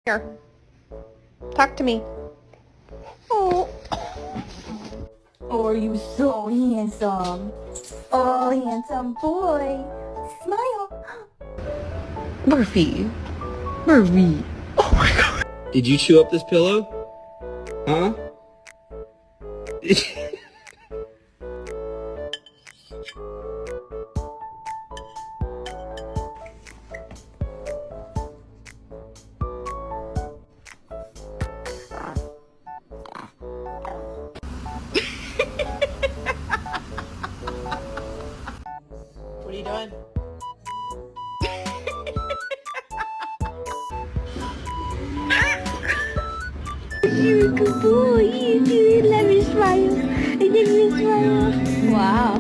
Here. Talk to me. Oh. Oh, you so handsome. Oh, handsome boy. Smile. Murphy. Murphy. Oh my god. Did you chew up this pillow? Huh? What are you doing? You're a good boy. You love your smile. I love your smile. Wow.